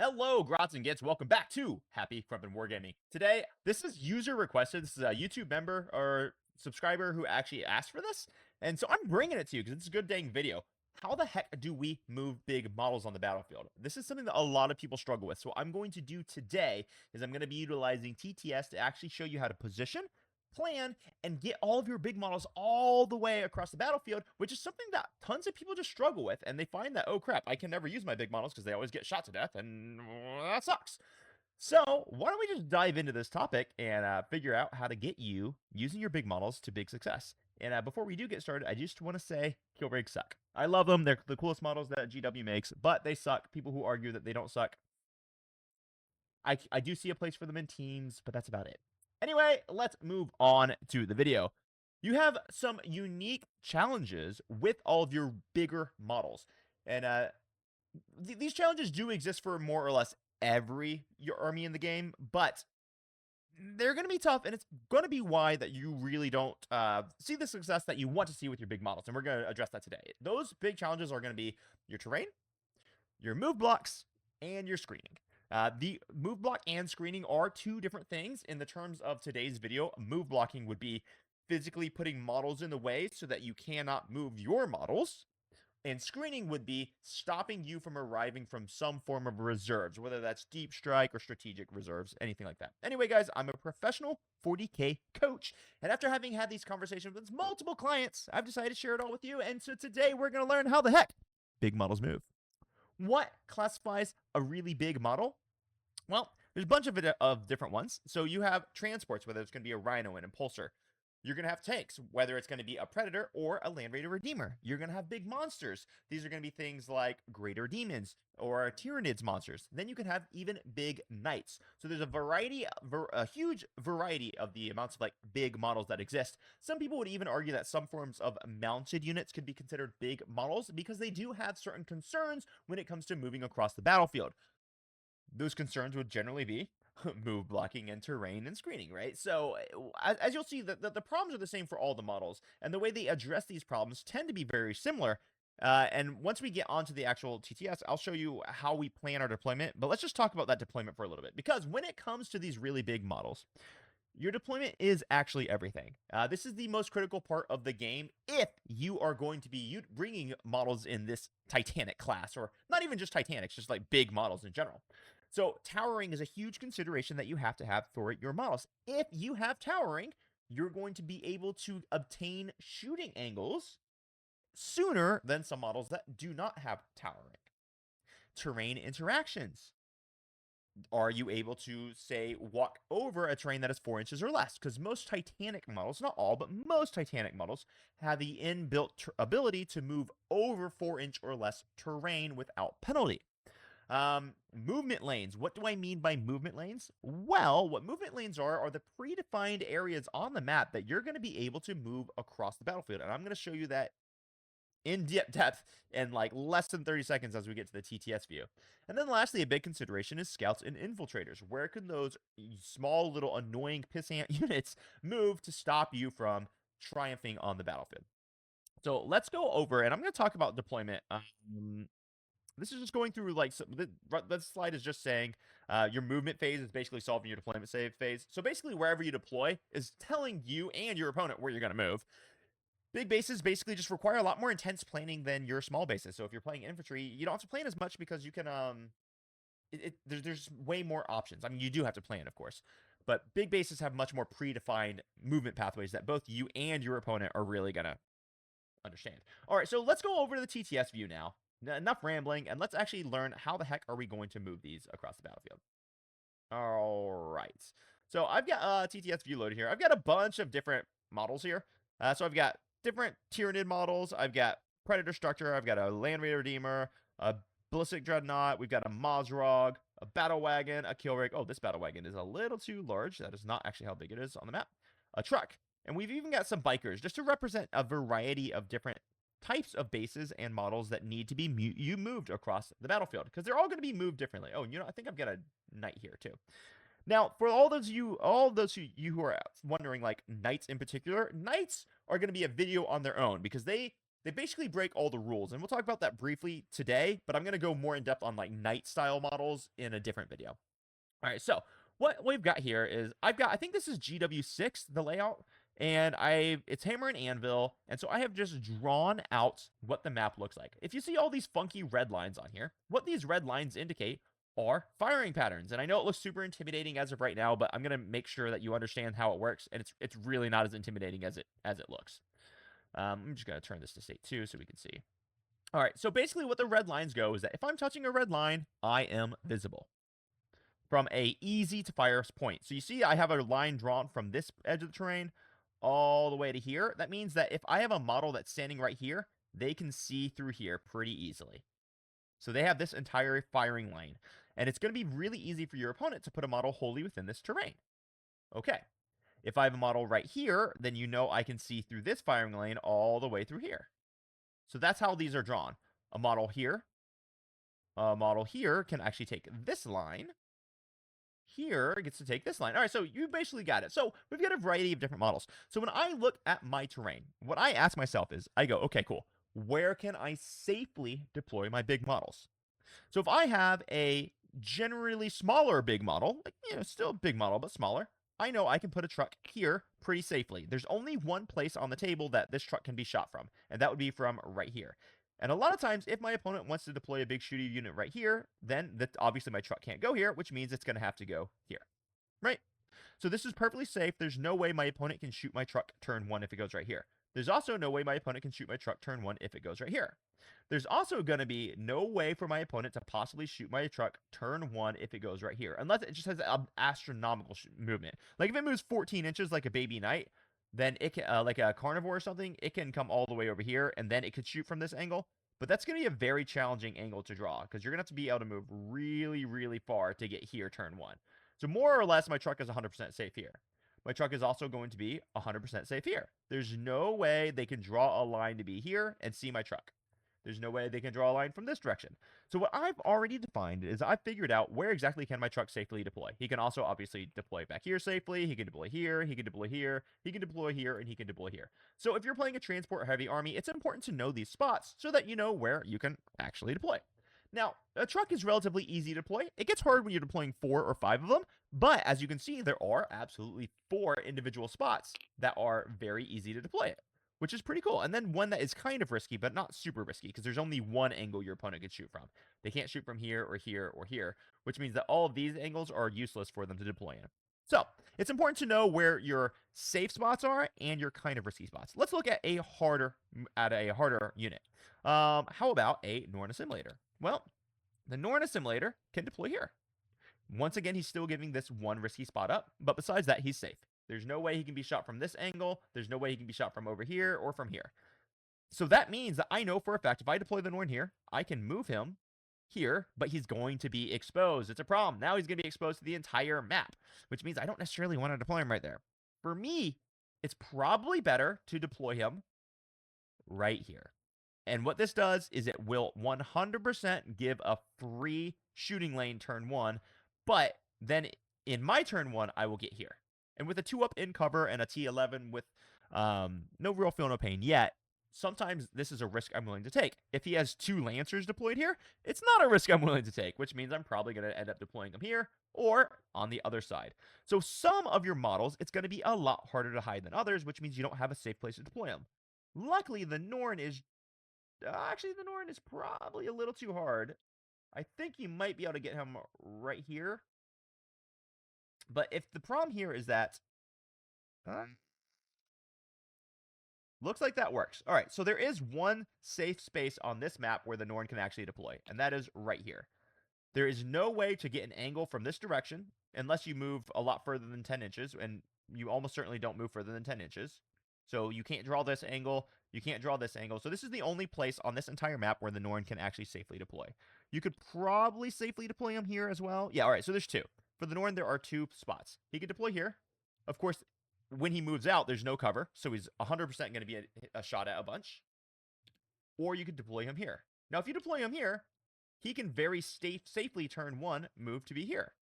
Hello, Grots and Gits. Welcome back to Happy Crumpin' Wargaming. Today, this is user requested. This is a YouTube member or subscriber who actually asked for this. And so I'm bringing it to you because it's a good dang video. How the heck do we move big models on the battlefield? This is something that a lot of people struggle with. So what I'm going to do today is I'm going to be utilizing TTS to actually show you how to position, plan, and get all of your big models all the way across the battlefield, which is something that tons of people just struggle with. And they find that, oh crap, I can never use my big models because they always get shot to death, and that sucks. So why don't we just dive into this topic and figure out how to get you using your big models to big success. And before we do get started, I just want to say kill rigs suck. I love them. They're the coolest models that GW makes, but they suck. People who argue that they don't suck, I do see a place for them in teams, but that's about it. Anyway, let's move on to the video. You have some unique challenges with all of your bigger models. And these challenges do exist for more or less every your army in the game, but they're going to be tough, and it's going to be why that you really don't see the success that you want to see with your big models. And we're going to address that today. Those big challenges are going to be your terrain, your move blocks, and your screening. The move block and screening are two different things. In the terms of today's video, move blocking would be physically putting models in the way so that you cannot move your models. And screening would be stopping you from arriving from some form of reserves, whether that's deep strike or strategic reserves, anything like that. Anyway, guys, I'm a professional 40k coach. And after having had these conversations with multiple clients, I've decided to share it all with you. And so today we're going to learn how the heck big models move. What classifies a really big model? Well, there's a bunch of different ones. So you have transports, whether it's going to be a Rhino and Impulsor. You're going to have tanks, whether it's going to be a Predator or a Land Raider Redeemer. You're going to have big monsters. These are going to be things like Greater Demons or Tyranids monsters. Then you can have even big Knights. So there's a huge variety of the amounts of like big models that exist. Some people would even argue that some forms of mounted units could be considered big models because they do have certain concerns when it comes to moving across the battlefield. Those concerns would generally be move blocking and terrain and screening, right? So as you'll see, the problems are the same for all the models, and the way they address these problems tend to be very similar. And once we get onto the actual TTS, I'll show you how we plan our deployment, but let's just talk about that deployment for a little bit, because when it comes to these really big models, your deployment is actually everything. This is the most critical part of the game if you are going to be bringing models in this Titanic class, or not even just Titanics, just like big models in general. So towering is a huge consideration that you have to have for your models. If you have towering, you're going to be able to obtain shooting angles sooner than some models that do not have towering. Terrain interactions. Are you able to, say, walk over a terrain that is 4 inches or less? Because most Titanic models, not all, but most Titanic models have the inbuilt ability to move over 4-inch or less terrain without penalty. Movement lanes. What do I mean by movement lanes? Well, what movement lanes are the predefined areas on the map that you're going to be able to move across the battlefield. And I'm going to show you that in depth in like less than 30 seconds as we get to the TTS view. And then lastly, a big consideration is scouts and infiltrators. Where can those small little annoying pissant units move to stop you from triumphing on the battlefield? So let's go over, and I'm going to talk about deployment. This is just going through like this slide is just saying your movement phase is basically solving your deployment save phase. So basically wherever you deploy is telling you and your opponent where you're going to move. Big bases basically just require a lot more intense planning than your small bases. So if you're playing infantry, you don't have to plan as much because you can there's way more options. I mean, you do have to plan, of course, but big bases have much more predefined movement pathways that both you and your opponent are really gonna understand. All right, so let's go over to the TTS view now. Enough rambling, and let's actually learn how the heck are we going to move these across the battlefield. All right, so I've got TTS view loaded here. I've got a bunch of different models here. So I've got different Tyranid models. I've got Predator Structure. I've got a Land Raider Redeemer, a Ballistic Dreadnought. We've got a Mozrog, a Battle Wagon, a Kill Rig. Oh, this Battle Wagon is a little too large. That is not actually how big it is on the map. A truck. And we've even got some bikers just to represent a variety of different types of bases and models that need to be moved across the battlefield, because they're all going to be moved differently. Oh, I think I've got a knight here too. Now, for all those who are wondering, like Knights in particular, Knights are going to be a video on their own because they they basically break all the rules. And we'll talk about that briefly today, but I'm going to go more in depth on like knight style models in a different video. All right, so what we've got here is I think this is GW6, the layout, and it's hammer and anvil, and so I have just drawn out what the map looks like. If you see all these funky red lines on here, what these red lines indicate are firing patterns. And I know it looks super intimidating as of right now, but I'm gonna make sure that you understand how it works, and it's really not as intimidating as it looks. I'm just gonna turn this to state 2 so we can see. All right, so basically what the red lines go is that if I'm touching a red line, I am visible from a easy to fire point. So you see I have a line drawn from this edge of the terrain all the way to here. That means that if I have a model that's standing right here, they can see through here pretty easily. So they have this entire firing lane. And it's going to be really easy for your opponent to put a model wholly within this terrain. Okay. If I have a model right here, then you know I can see through this firing lane all the way through here. So that's how these are drawn. A model here can actually take this line. Here gets to take this line. All right, so you basically got it. So we've got a variety of different models. So when I look at my terrain, what I ask myself is, I go, okay, cool. Where can I safely deploy my big models? So if I have a generally smaller big model, like, still a big model, but smaller, I know I can put a truck here pretty safely. There's only one place on the table that this truck can be shot from, and that would be from right here. And a lot of times, if my opponent wants to deploy a big shooting unit right here, then obviously my truck can't go here, which means it's going to have to go here, right? So this is perfectly safe. There's no way my opponent can shoot my truck turn 1 if it goes right here. There's also no way my opponent can shoot my truck turn 1 if it goes right here. There's also going to be no way for my opponent to possibly shoot my truck turn 1 if it goes right here, unless it just has an astronomical movement. Like if it moves 14 inches like a baby knight, then it can, like a carnivore or something, it can come all the way over here, and then it could shoot from this angle. But that's going to be a very challenging angle to draw, because you're going to have to be able to move really, really far to get here turn 1. So more or less, my truck is 100% safe here. My truck is also going to be 100% safe here. There's no way they can draw a line to be here and see my truck. There's no way they can draw a line from this direction. So what I've already defined is I've figured out where exactly can my truck safely deploy. He can also obviously deploy back here safely. He can deploy here. He can deploy here. He can deploy here, and he can deploy here. So if you're playing a transport heavy army, it's important to know these spots so that you know where you can actually deploy. Now, a truck is relatively easy to deploy. It gets hard when you're deploying 4 or 5 of them, but as you can see, there are absolutely 4 individual spots that are very easy to deploy it, which is pretty cool. And then one that is kind of risky, but not super risky, because there's only one angle your opponent can shoot from. They can't shoot from here or here or here, which means that all of these angles are useless for them to deploy in. So it's important to know where your safe spots are and your kind of risky spots. Let's look at a harder unit. How about a Norn assimilator? Well, the Norn assimilator can deploy here. Once again, he's still giving this one risky spot up, but besides that, he's safe. There's no way he can be shot from this angle. There's no way he can be shot from over here or from here. So that means that I know for a fact if I deploy the Norn here, I can move him here, but he's going to be exposed. It's a problem. Now he's going to be exposed to the entire map, which means I don't necessarily want to deploy him right there. For me, it's probably better to deploy him right here. And what this does is it will 100% give a free shooting lane turn 1, but then in my turn 1, I will get here. And with a 2-up in cover and a T11 with no real feel, no pain yet, sometimes this is a risk I'm willing to take. If he has 2 Lancers deployed here, it's not a risk I'm willing to take, which means I'm probably going to end up deploying them here or on the other side. So some of your models, it's going to be a lot harder to hide than others, which means you don't have a safe place to deploy them. Luckily, the Norn is actually, the Norn is probably a little too hard. I think you might be able to get him right here. But if the problem here is that... looks like that works. All right, so there is one safe space on this map where the Norn can actually deploy, and that is right here. There is no way to get an angle from this direction unless you move a lot further than 10 inches, and you almost certainly don't move further than 10 inches. So you can't draw this angle. You can't draw this angle. So this is the only place on this entire map where the Norn can actually safely deploy. You could probably safely deploy him here as well. Yeah, all right, so there's 2. For the Norn, there are 2 spots. He could deploy here. Of course, when he moves out, there's no cover, so he's 100% going to be a shot at a bunch. Or you could deploy him here. Now, if you deploy him here, he can very safely turn 1, move to be here.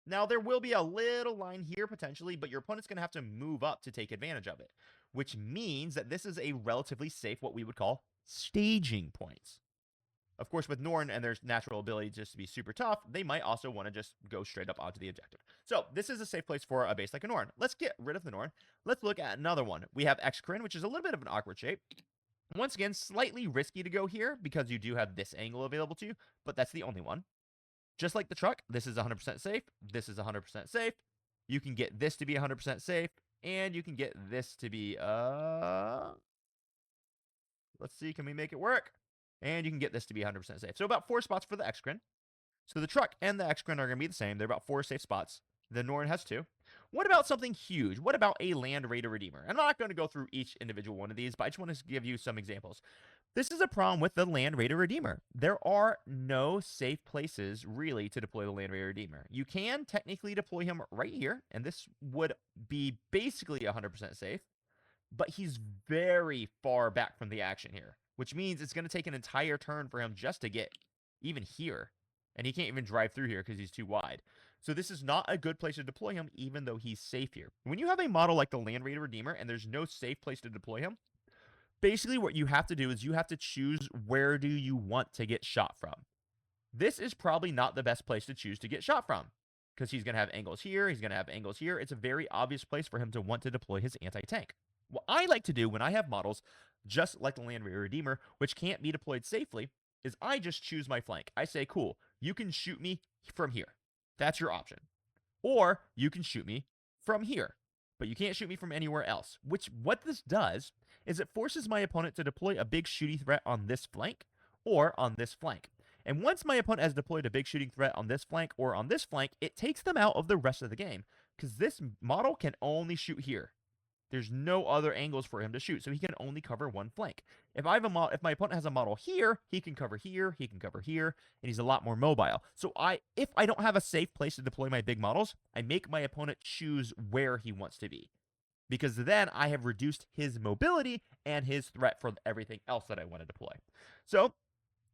Now, there will be a little line here potentially, but your opponent's going to have to move up to take advantage of it, which means that this is a relatively safe, what we would call staging point. Of course, with Norn and their natural ability just to be super tough, they might also want to just go straight up onto the objective. So this is a safe place for a base like a Norn. Let's get rid of the Norn. Let's look at another one. We have Excrin, which is a little bit of an awkward shape. Once again, slightly risky to go here because you do have this angle available to you, but that's the only one. Just like the truck, this is 100% safe. This is 100% safe. You can get this to be 100% safe, and you can get this to be, let's see, can we make it work? And you can get this to be 100% safe. So about 4 spots for the Excrin. So the truck and the Excrin are going to be the same. They're about 4 safe spots. The Norn has 2. What about something huge? What about a Land Raider Redeemer? I'm not going to go through each individual one of these, but I just want to give you some examples. This is a problem with the Land Raider Redeemer. There are no safe places, really, to deploy the Land Raider Redeemer. You can technically deploy him right here, and this would be basically 100% safe, but he's very far back from the action here, which means it's going to take an entire turn for him just to get even here. And he can't even drive through here because he's too wide. So this is not a good place to deploy him, even though he's safe here. When you have a model like the Land Raider Redeemer and there's no safe place to deploy him, basically what you have to do is you have to choose where do you want to get shot from. This is probably not the best place to choose to get shot from because he's going to have angles here. He's going to have angles here. It's a very obvious place for him to want to deploy his anti-tank. What I like to do when I have models just like the Land Raider Redeemer, which can't be deployed safely, is I just choose my flank. I say, cool, you can shoot me from here. That's your option. Or you can shoot me from here, but you can't shoot me from anywhere else. Which, what this does is it forces my opponent to deploy a big shooting threat on this flank or on this flank. And once my opponent has deployed a big shooting threat on this flank or on this flank, it takes them out of the rest of the game because this model can only shoot here. There's no other angles for him to shoot, so he can only cover one flank. If I have if my opponent has a model here, he can cover here, he can cover here, and he's a lot more mobile. So if I don't have a safe place to deploy my big models, I make my opponent choose where he wants to be. Because then I have reduced his mobility and his threat for everything else that I want to deploy. So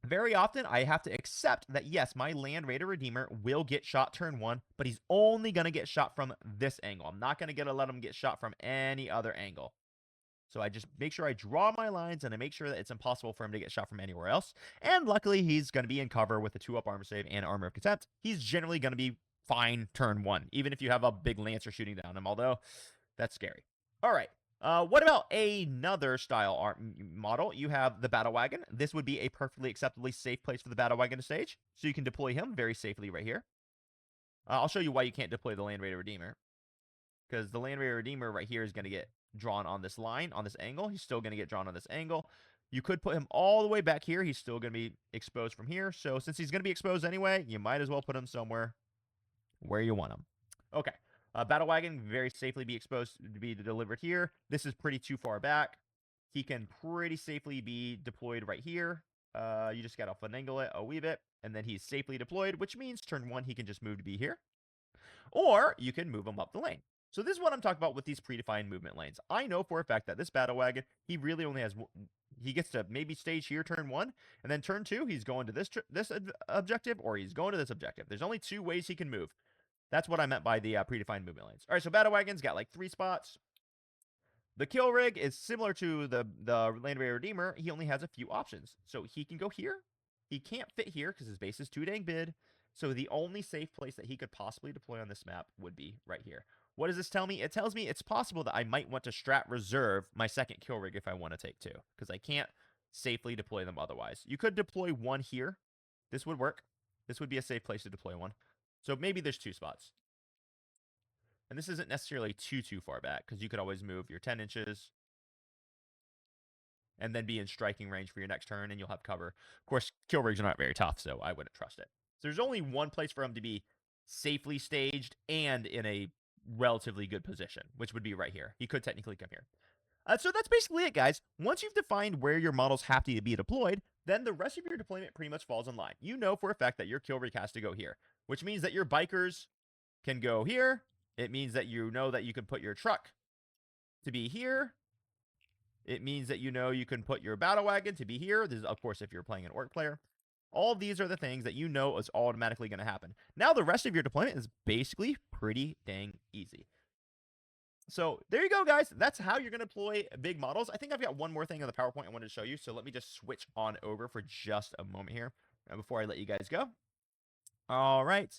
very often, I have to accept that, yes, my Land Raider Redeemer will get shot turn 1, but he's only going to get shot from this angle. I'm not going to let him get shot from any other angle. So I just make sure I draw my lines, and I make sure that it's impossible for him to get shot from anywhere else. And luckily, he's going to be in cover with a 2-up armor save and armor of contempt. He's generally going to be fine turn 1, even if you have a big Lancer shooting down him, although that's scary. All right. What about another style model? You have the Battle Wagon. This would be a perfectly acceptably safe place for the Battle Wagon to stage, so you can deploy him very safely right here. I'll show you why you can't deploy the Land Raider Redeemer, because the Land Raider Redeemer right here is going to get drawn on this line, on this angle. He's still going to get drawn on this angle. You could put him all the way back here. He's still going to be exposed from here. So since he's going to be exposed anyway, you might as well put him somewhere where you want him. Okay. Battle Wagon very safely be exposed to be delivered here. This is pretty too far back. He can pretty safely be deployed right here. You just got to finagle it a wee bit, and then he's safely deployed, which means turn 1 he can just move to be here. Or you can move him up the lane. So this is what I'm talking about with these predefined movement lanes. I know for a fact that this Battle Wagon, he really only has, he gets to maybe stage here turn 1, and then turn 2 he's going to this objective, or he's going to this objective. There's only 2 ways he can move. That's what I meant by the predefined movement lanes. All right, so Battle Wagon's got like 3 spots. The Kill Rig is similar to the Land Raider Redeemer. He only has a few options. So he can go here. He can't fit here because his base is too dang big. So the only safe place that he could possibly deploy on this map would be right here. What does this tell me? It tells me it's possible that I might want to strat reserve my second Kill Rig if I want to take 2, because I can't safely deploy them otherwise. You could deploy 1 here. This would work. This would be a safe place to deploy 1. So maybe there's 2 spots. And this isn't necessarily too far back, because you could always move your 10 inches and then be in striking range for your next turn, and you'll have cover. Of course, Kill Rigs are not very tough, so I wouldn't trust it. So there's only one place for him to be safely staged and in a relatively good position, which would be right here. He could technically come here. So that's basically it, guys. Once you've defined where your models have to be deployed, then the rest of your deployment pretty much falls in line. You know for a fact that your Kill Rig has to go here, which means that your bikers can go here. It means that you know that you can put your truck to be here. It means that you know you can put your Battle Wagon to be here. This is, of course, if you're playing an Orc player. All of these are the things that you know is automatically going to happen. Now the rest of your deployment is basically pretty dang easy. So there you go, guys. That's how you're going to deploy big models. I think I've got one more thing on the PowerPoint I wanted to show you. So let me just switch on over for just a moment here before I let you guys go. All right.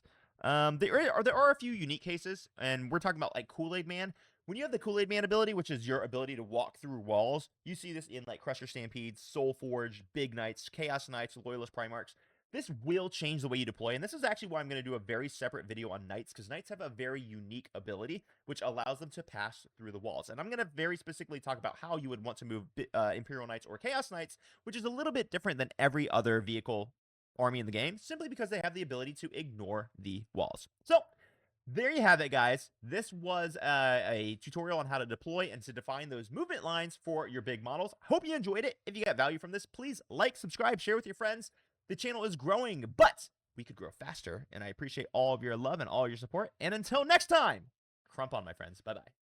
There are a few unique cases, and we're talking about like Kool-Aid Man. When you have the Kool-Aid Man ability, which is your ability to walk through walls, you see this in like Crusher Stampedes, Soul Forge, Big Knights, Chaos Knights, Loyalist Primarchs. This will change the way you deploy, and this is actually why I'm going to do a very separate video on Knights, because Knights have a very unique ability, which allows them to pass through the walls. And I'm going to very specifically talk about how you would want to move Imperial Knights or Chaos Knights, which is a little bit different than every other vehicle army in the game, simply because they have the ability to ignore the walls. So there you have it, guys. This was a tutorial on how to deploy and to define those movement lines for your big models. Hope you enjoyed it. If you got value from this, please like, subscribe, share with your friends. The channel is growing, but we could grow faster, and I appreciate all of your love and all your support. And until next time, crump on, my friends. Bye-bye.